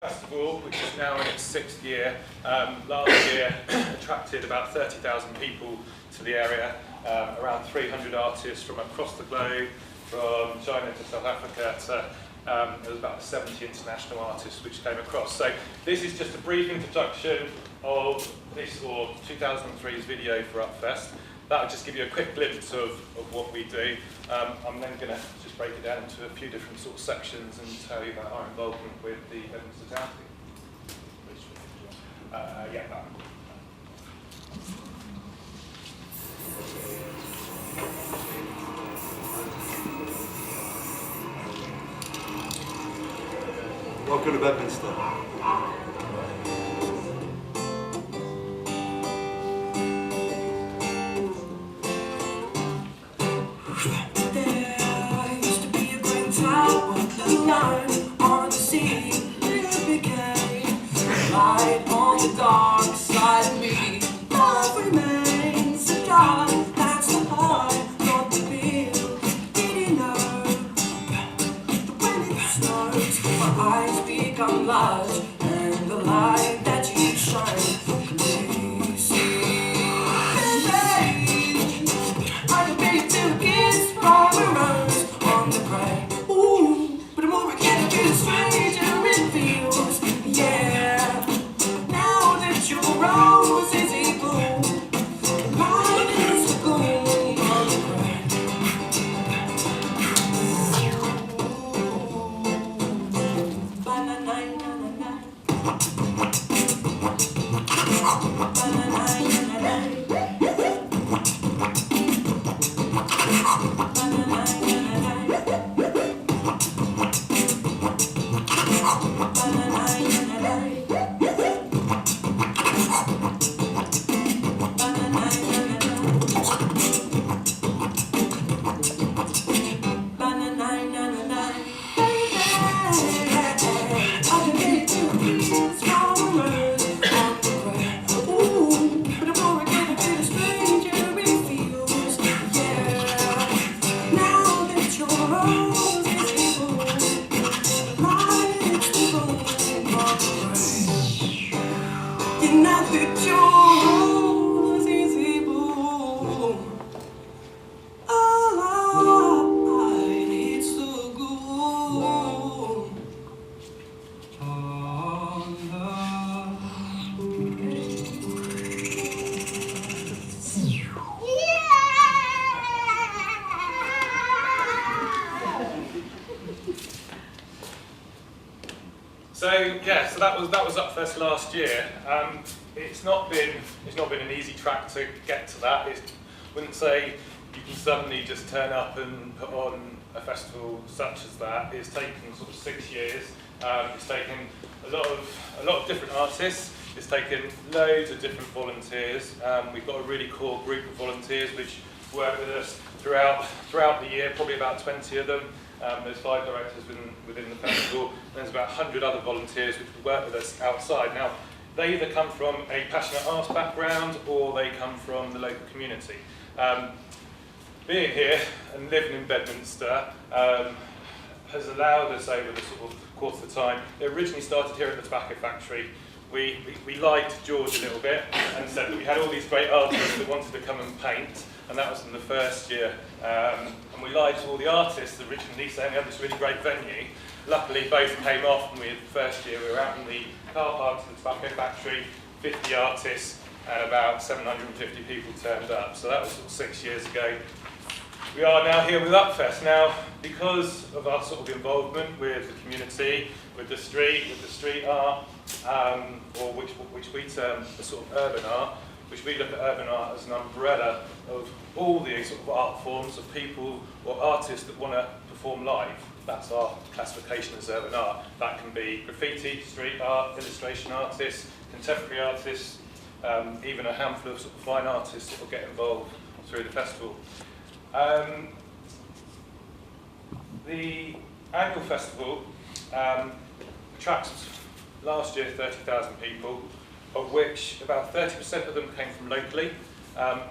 Festival, which is now in its 6th year, last year attracted about 30,000 people to the area, around 300 artists from across the globe, from China to South Africa to there was about 70 international artists which came across. So this is just a brief introduction of this, or 2003's video for Upfest. That will just give you a quick glimpse of what we do. I'm then going to just break it down into a few different sort of sections and tell you about our involvement with the Bedminster Town Team. Yeah, that. Welcome to Bedminster. Light on the dark side of me, love remains a dark. That's the hard not to feel. Did you know that when it snows, my eyes become large, and the light that you shine can see. I can make 2 kids from a rose on the grave. Ooh, but the more I get to the stranger it feels, yeah. Your rose is a bloom, light is a gloom on the ground. So that was Upfest last year. It's not been an easy track to get to that. I wouldn't say you can suddenly just turn up and put on a festival such as that. It's taken sort of 6 years. It's taken a lot of different artists. It's taken loads of different volunteers. We've got a really core group of volunteers which work with us throughout the year, probably about 20 of them. There's 5 directors within the festival, and there's about 100 other volunteers which work with us outside. Now, they either come from a passionate arts background or they come from the local community. Being here and living in Bedminster has allowed us over the sort of course of the time. It originally started here at the tobacco factory. We lied to George a little bit and said that we had all these great artists that wanted to come and paint, and that was in the first year. And we lied to all the artists originally, saying we had this really great venue. Luckily, both came off, and the first year we were out in the car park of the tobacco factory, 50 artists, and about 750 people turned up. So that was sort of 6 years ago. We are now here with Upfest. Now, because of our sort of involvement with the community, with the street art, or which we term the sort of urban art, which we look at urban art as an umbrella of all the sort of art forms of people or artists that want to perform live. That's our classification as urban art. That can be graffiti, street art, illustration artists, contemporary artists, even a handful of sort of fine artists that will get involved through the festival. The annual festival attracts last year 30,000 people, of which about 30% of them came from locally.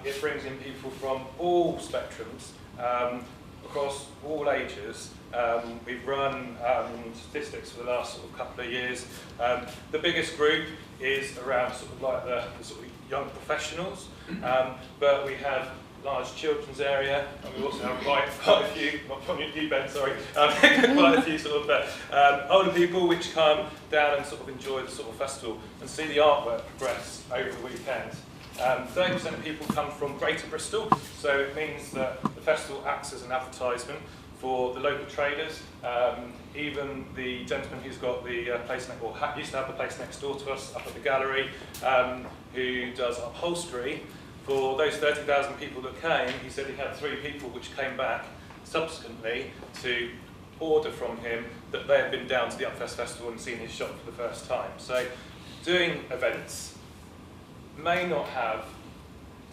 It brings in people from all spectrums. across all ages. We've run statistics for the last sort of couple of years. The biggest group is around sort of like the sort of young professionals, but we have large children's area, and we also have quite a few, not from you, Ben, sorry, quite a few sort of older people which come down and sort of enjoy the sort of festival and see the artwork progress over the weekend. 30% of people come from Greater Bristol, so it means that the festival acts as an advertisement for the local traders. Even the gentleman who's got the place next, or used to have the place next door to us up at the gallery, who does upholstery. For those 30,000 people that came, he said he had 3 people which came back subsequently to order from him that they had been down to the Upfest Festival and seen his shop for the first time. So doing events may not have,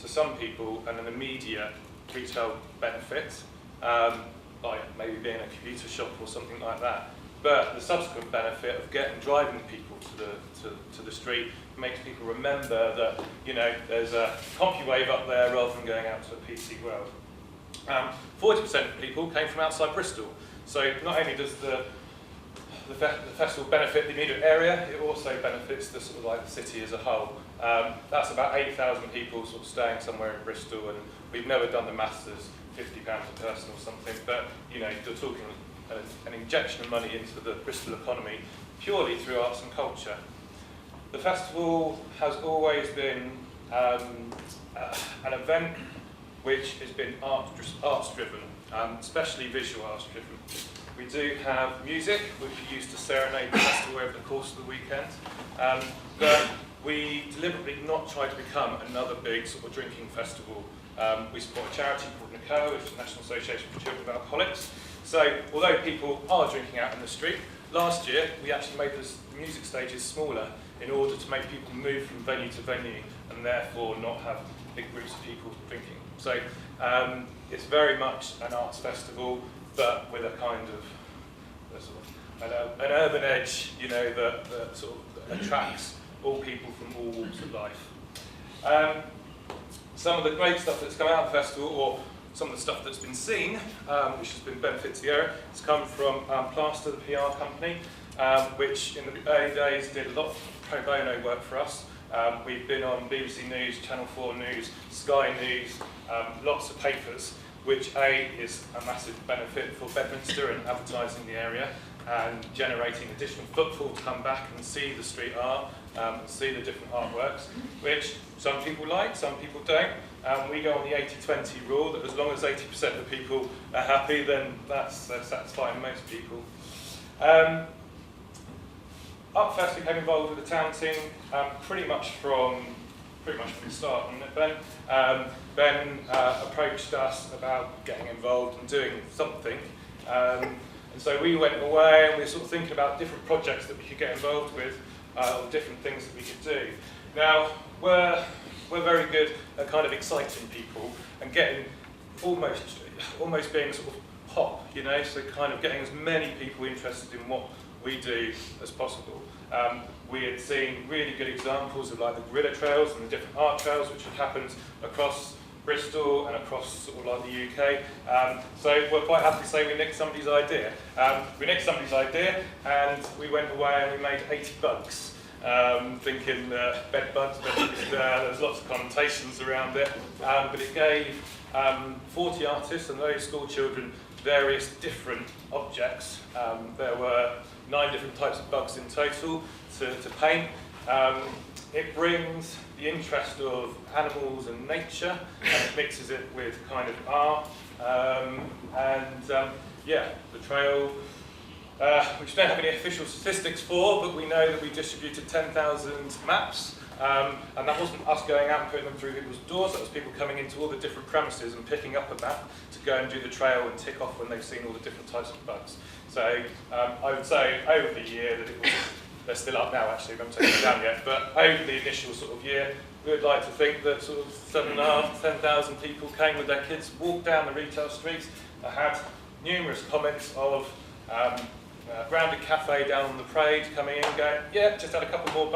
to some people, an immediate retail benefit, like maybe being a computer shop or something like that. But the subsequent benefit of driving people to the street makes people remember that, you know, there's a CompuWave up there rather than going out to a PC World. 40% of people came from outside Bristol. So not only does the festival benefit the immediate area, it also benefits the sort of like the city as a whole. That's about 8,000 people sort of staying somewhere in Bristol, and we've never done the maths as £50 a person or something, but you know, you're talking an injection of money into the Bristol economy purely through arts and culture. The festival has always been an event which has been arts driven, especially visual arts driven. We do have music, which we use to serenade the festival over the course of the weekend, but we deliberately not try to become another big sort of drinking festival. We support a charity called NACO, which is the National Association for Children of Alcoholics. So although people are drinking out in the street, last year we actually made the music stages smaller in order to make people move from venue to venue and therefore not have big groups of people drinking. So it's very much an arts festival, but with a kind of an urban edge, you know, that sort of attracts all people from all walks of life. Some of the great stuff that's come out of the festival, or some of the stuff that's been seen, which has been benefit to the area, has come from Plaster, the PR company, which in the early days did a lot of pro bono work for us. We've been on BBC News, Channel 4 News, Sky News, lots of papers, which is a massive benefit for Bedminster and advertising the area and generating additional footfall to come back and see the street art, and see the different artworks, which some people like, some people don't. We go on the 80-20 rule, that as long as 80% of people are happy, then that's satisfying most people. Upfest became involved with the town team pretty much from the start, wasn't it, Ben? Ben approached us about getting involved and doing something. And so we went away and we were sort of thinking about different projects that we could get involved with, or different things that we could do. Now, we're very good at kind of exciting people and getting almost being sort of pop, you know, so kind of getting as many people interested in what we do as possible. We had seen really good examples of like the guerrilla trails and the different art trails which had happened across Bristol and across sort of like the UK. So we're quite happy to say we nicked somebody's idea. We nicked somebody's idea and we went away and we made 80 bugs. Thinking bed bugs, but there's lots of connotations around it. But it gave 40 artists and those school children various different objects. There were 9 different types of bugs in total to paint. It brings the interest of animals and nature and it mixes it with kind of art. Yeah, the trail, which we don't have any official statistics for, but we know that we distributed 10,000 maps. And that wasn't us going out and putting them through people's doors, that was people coming into all the different premises and picking up a map to go and do the trail and tick off when they've seen all the different types of bugs. So I would say over the year that it was, they're still up now actually, we haven't taken them down yet, but over the initial sort of year, we would like to think that sort of 7,500 to 10,000 people came with their kids, walked down the retail streets. I had numerous comments of Rounded Cafe down on the parade coming in going, yeah, just had a couple more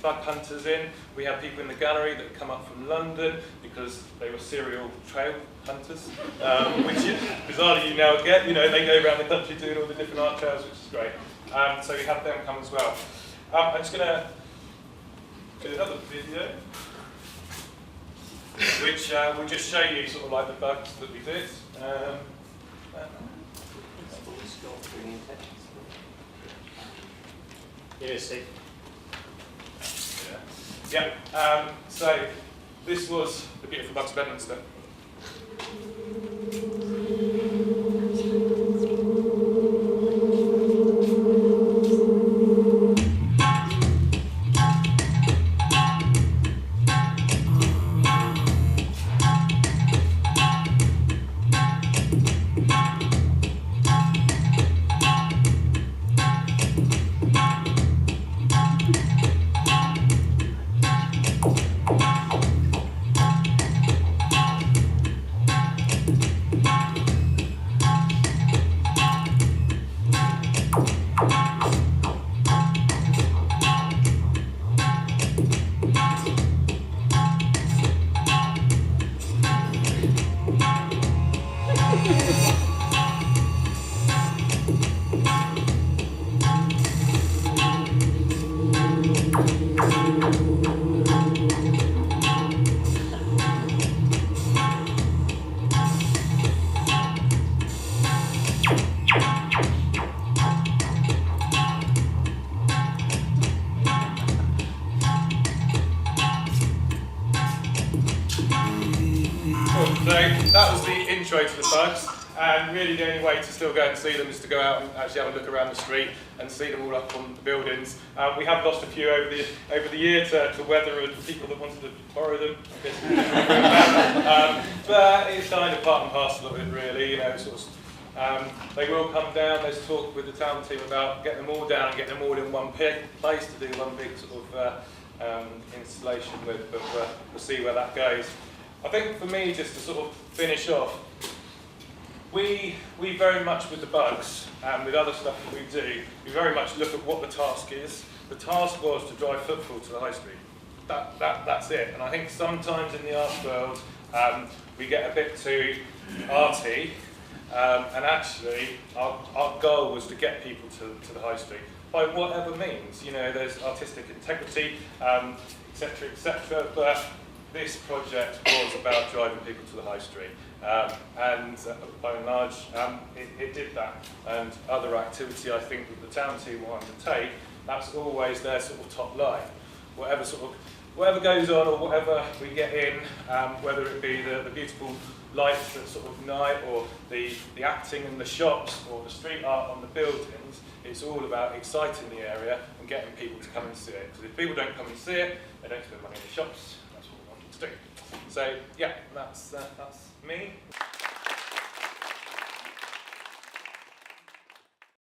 bug hunters in. We have people in the gallery that come up from London because they were serial trail hunters, which is bizarrely you now get. You know, they go around the country doing all the different art trails, which is great. So we have them come as well. I'm just going to do another video, which will just show you sort of like the bugs that we did. Yeah. So this was the beautiful bugs of Bedminster. So that was the intro to the bugs, and really the only way to still go and see them is to go out and actually have a look around the street and see them all up on the buildings. We have lost a few over the year to weather and people that wanted to borrow them, I guess. But it's kind of part and parcel of it, really. You know, sort of, they will come down. There's talk with the town team about getting them all down and getting them all in one place to do one big sort of installation with, but we'll see where that goes. I think for me, just to sort of finish off, we very much with the bugs and with other stuff that we do, we very much look at what the task is. The task was to drive footfall to the high street. That's it. And I think sometimes in the art world, we get a bit too arty, and actually our goal was to get people to the high street by whatever means. You know, there's artistic integrity, etc., etc., but this project was about driving people to the high street, and by and large it did that. And other activity I think that the town team will undertake, that's always their sort of top line. Whatever goes on or whatever we get in, whether it be the beautiful lights at sort of night or the acting in the shops or the street art on the buildings, it's all about exciting the area and getting people to come and see it. Because if people don't come and see it, they don't spend money in the shops. That's what we want to do. So yeah, that's me.